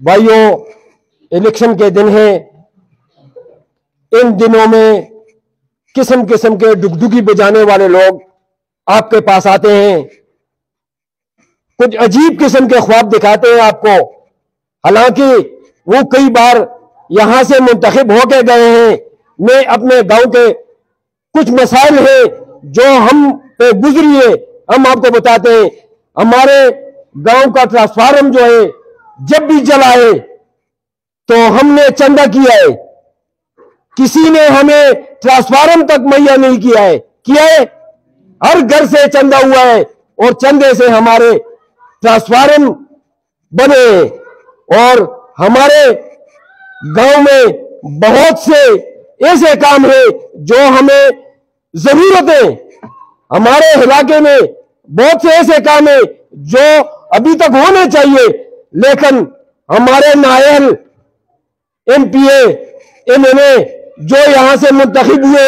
بھائیوں، الیکشن کے دن ہیں، ان دنوں میں قسم قسم کے ڈگڈگی بجانے والے لوگ آپ کے پاس آتے ہیں، کچھ عجیب قسم کے خواب دکھاتے ہیں آپ کو، حالانکہ وہ کئی بار یہاں سے منتخب ہو کے گئے ہیں۔ میں اپنے گاؤں کے کچھ مسائل ہیں جو ہم پہ گزری ہے، ہم آپ کو بتاتے ہیں۔ ہمارے گاؤں کا ٹرانسفارم جو ہے جب بھی جلائے تو ہم نے چندہ کیا ہے، کسی نے ہمیں ٹرانسفارم تک مہیا نہیں کیا ہے، ہر گھر سے چندہ ہوا ہے اور چندے سے ہمارے ٹرانسفارم بنے ہیں۔ اور ہمارے گاؤں میں بہت سے ایسے کام ہیں جو ہمیں ضرورت ہے، ہمارے علاقے میں بہت سے ایسے کام ہیں جو ابھی تک ہونے چاہیے، لیکن ہمارے نائل M P A M N A جو یہاں سے منتخب ہوئے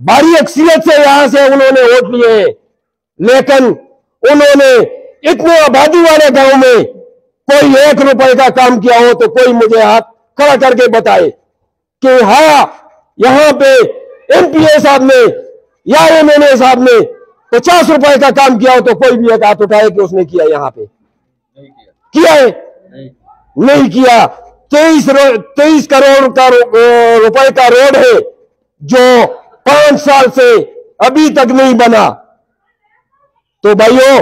بھاری اکثریت سے یہاں سے انہوں نے ووٹ لیے ہیں، لیکن انہوں نے اتنے آبادی والے گاؤں میں کوئی 1 روپے کا کام کیا ہو تو کوئی مجھے ہاتھ کھڑا کر کے بتائے کہ ہاں یہاں پہ ایم پی اے صاحب نے یا ایم این اے صاحب نے 50 روپے کا کام کیا ہو تو کوئی بھی ایک ہاتھ اٹھائے کہ اس نے کیا یہاں پہ کیا ہے؟ نہیں کیا۔ 23 کروڑ کا روپے کا روڈ ہے جو 5 سال سے ابھی تک نہیں بنا۔ تو بھائیوں،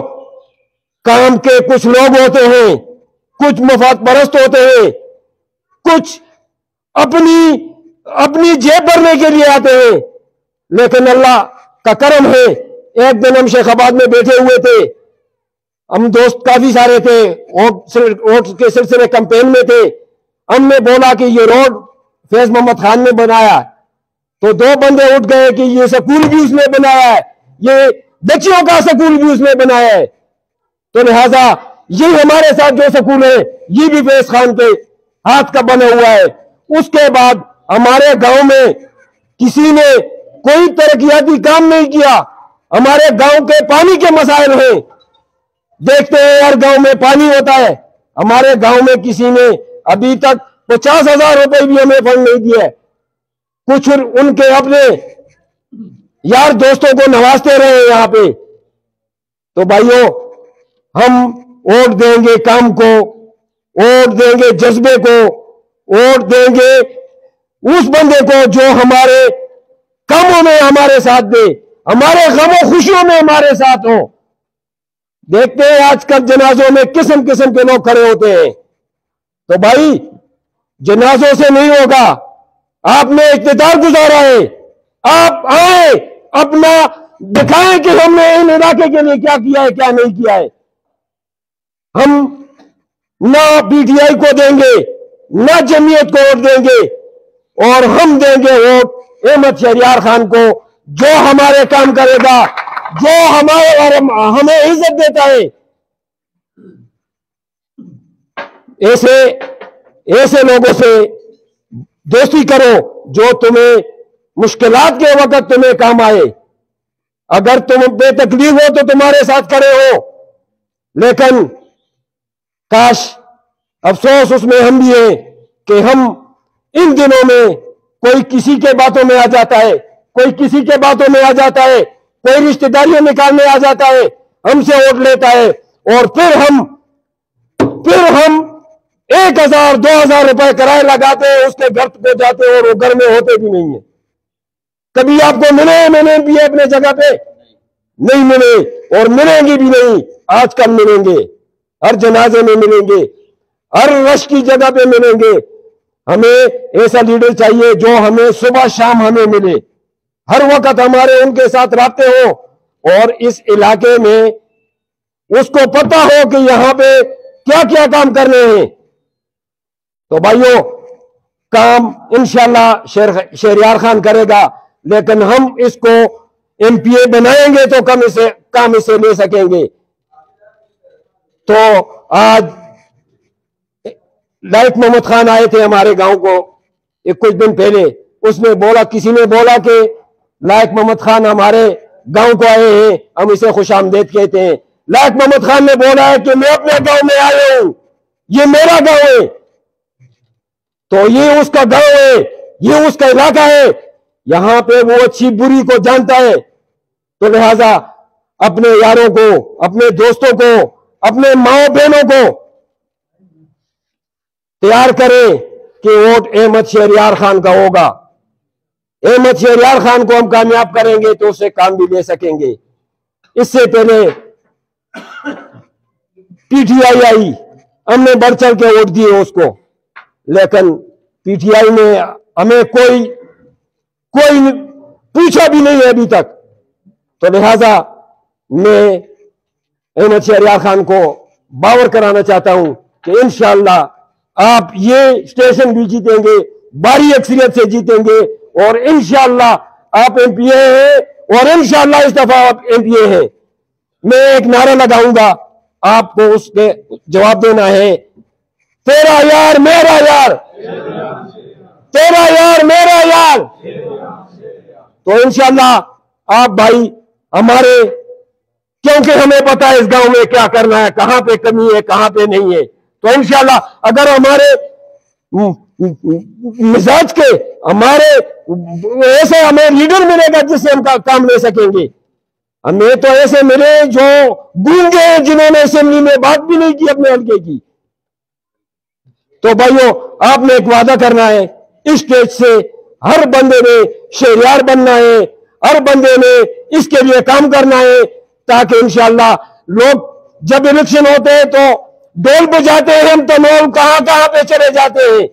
کام کے کچھ لوگ ہوتے ہیں، کچھ مفاد پرست ہوتے ہیں، کچھ اپنی جیب بھرنے کے لیے آتے ہیں، لیکن اللہ کا کرم ہے۔ ایک دن ہم شیخ آباد میں بیٹھے ہوئے تھے، ہم دوست کافی سارے تھے، ووٹ کے سلسلے کمپین میں تھے۔ ہم نے بولا کہ یہ روڈ فیض محمد خان نے بنایا، تو 2 بندے اٹھ گئے کہ یہ سکول بھی اس نے بنایا ہے، یہ بچیوں کا سکول بھی اس نے بنایا ہے، تو لہذا یہ ہمارے ساتھ جو سکول ہے یہ بھی فیض خان کے ہاتھ کا بنا ہوا ہے۔ اس کے بعد ہمارے گاؤں میں کسی نے کوئی ترقیاتی کام نہیں کیا۔ ہمارے گاؤں کے پانی کے مسائل ہیں، دیکھتے ہیں ہر گاؤں میں پانی ہوتا ہے، ہمارے گاؤں میں کسی نے ابھی تک 50,000 روپے بھی ہمیں فنڈ نہیں دیا ہے۔ کچھ ان کے اپنے یار دوستوں کو نوازتے رہے یہاں پہ۔ تو بھائیوں، ہم ووٹ دیں گے کام کو، ووٹ دیں گے جذبے کو، ووٹ دیں گے اس بندے کو جو ہمارے کاموں میں ہمارے ساتھ دے، ہمارے غم و خوشیوں میں ہمارے ساتھ ہو۔ دیکھتے ہیں آج کل جنازوں میں قسم قسم کے لوگ کھڑے ہوتے ہیں، تو بھائی جنازوں سے نہیں ہوگا، آپ نے اقتدار گزارا ہے، آپ آئیں اپنا دکھائیں کہ ہم نے ان علاقے کے لیے کیا کیا ہے کیا نہیں کیا ہے۔ ہم نہ پی ٹی آئی کو دیں گے نہ جمعیت کو ووٹ دیں گے، اور ہم دیں گے ووٹ احمد شہریار خان کو، جو ہمارے کام کرے گا، جو ہمیں عزت دیتا ہے۔ ایسے لوگوں سے دوستی کرو جو تمہیں مشکلات کے وقت تمہیں کام آئے، اگر تم بے تکلیف ہو تو تمہارے ساتھ کھڑے ہو، لیکن کاش افسوس اس میں ہم بھی ہیں کہ ہم ان دنوں میں کوئی کسی کے باتوں میں آ جاتا ہے، کوئی کسی کے باتوں میں آ جاتا ہے، کوئی رشتہ داریوں نکالنے آ جاتا ہے، ہم سے ووٹ لیتا ہے، اور پھر ہم 1,000 2,000 روپے کرایہ لگاتے ہیں، اس کے گھر پہ جاتے ہیں اور وہ گھر میں ہوتے بھی نہیں ہیں۔ کبھی آپ کو ملے میں نے بھی اپنے جگہ پہ نہیں ملے، اور ملیں گے بھی نہیں، آج کل ملیں گے، ہر جنازے میں ملیں گے، ہر رش کی جگہ پہ ملیں گے۔ ہمیں ایسا لیڈر چاہیے جو ہمیں صبح شام ہمیں ملے، ہر وقت ہمارے ان کے ساتھ رابطے ہو، اور اس علاقے میں اس کو پتہ ہو کہ یہاں پہ کیا کیا کام کرنے ہیں۔ تو بھائیوں، کام انشاءاللہ شہریار خان کرے گا، لیکن ہم اس کو ایم پی اے بنائیں گے تو کام اسے لے سکیں گے۔ تو آج لائق محمد خان آئے تھے ہمارے گاؤں کو کچھ دن پہلے، کسی نے بولا کہ لائق محمد خان ہمارے گاؤں کو آئے ہیں، ہم اسے خوش آمدید کہتے ہیں۔ لائق محمد خان نے بولا ہے کہ میں اپنے گاؤں میں آیا ہوں, یہ میرا گاؤں ہے, تو یہ اس کا گاؤں ہے, یہ اس کا علاقہ ہے, یہاں پہ وہ اچھی بری کو جانتا ہے. تو لہذا اپنے یاروں کو, اپنے دوستوں کو, اپنے ماں بہنوں کو تیار کریں کہ ووٹ احمد شہریار خان کا ہوگا. احمد شہریار خان کو ہم کامیاب کریں گے تو اس سے کام بھی لے سکیں گے. اس سے پہلے پی ٹی آئی آئی, ہم نے بڑھ چڑھ کے ووٹ دیے اس کو, لیکن پی ٹی آئی نے ہمیں کوئی پوچھا بھی نہیں ہے ابھی تک. تو لہذا میں احمد شہریار خان کو باور کرانا چاہتا ہوں کہ انشاءاللہ آپ یہ اسٹیشن بھی جیتیں گے, بھاری اکثریت سے جیتیں گے, اور انشاءاللہ آپ ایم پی اے ہیں, اور انشاءاللہ اس دفعہ آپ ایم پی اے ہیں. میں ایک نعرہ لگاؤں گا, آپ کو اس کے جواب دینا ہے, تیرا یار میرا یار, تیرا یار میرا یار. تو انشاءاللہ آپ بھائی ہمارے, کیونکہ ہمیں پتا ہے اس گاؤں میں کیا کرنا ہے, کہاں پہ کمی ہے, کہاں پہ نہیں ہے. تو انشاءاللہ اگر ہمارے مزاج کے, ہمارے ایسے ہمیں لیڈر ملے گا جس سے ہم کا کام لے سکیں گے. ہمیں تو ایسے ملے جو گونگے ہیں, جنہوں نے اسمبلی میں بات بھی نہیں کی اپنے حلقے کی. تو بھائیو, آپ نے ایک وعدہ کرنا ہے, اس اسٹیج سے ہر بندے نے شہریار بننا ہے, ہر بندے نے اس کے لیے کام کرنا ہے, تاکہ انشاءاللہ لوگ جب الیکشن ہوتے ہیں تو ڈول بجاتے ہیں, ہم تو لوگ کہاں کہاں پہ چلے جاتے ہیں.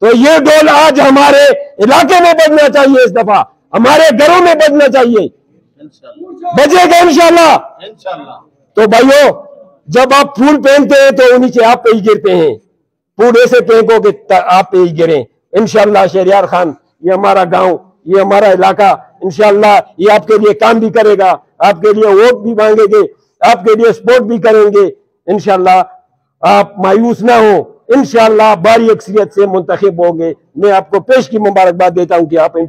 تو یہ ڈول آج ہمارے علاقے میں بجنا چاہیے, اس دفعہ ہمارے گھروں میں بجنا چاہیے, بجے گا انشاءاللہ. تو بھائیو, جب آپ پھول پہنتے ہیں تو نیچے آپ پہ ہی گرتے ہیں, پھول ایسے پھینکو کہ آپ پہ ہی گریں. انشاءاللہ شہریار خان, یہ ہمارا گاؤں, یہ ہمارا علاقہ, انشاءاللہ یہ آپ کے لیے کام بھی کرے گا, آپ کے لیے ووٹ بھی مانگے گے, آپ کے لیے سپورٹ بھی کریں گے. انشاءاللہ آپ مایوس نہ ہو, انشاءاللہ بھاری اکثریت سے منتخب ہوں گے. میں آپ کو پیش کی مبارکباد دیتا ہوں کہ آپ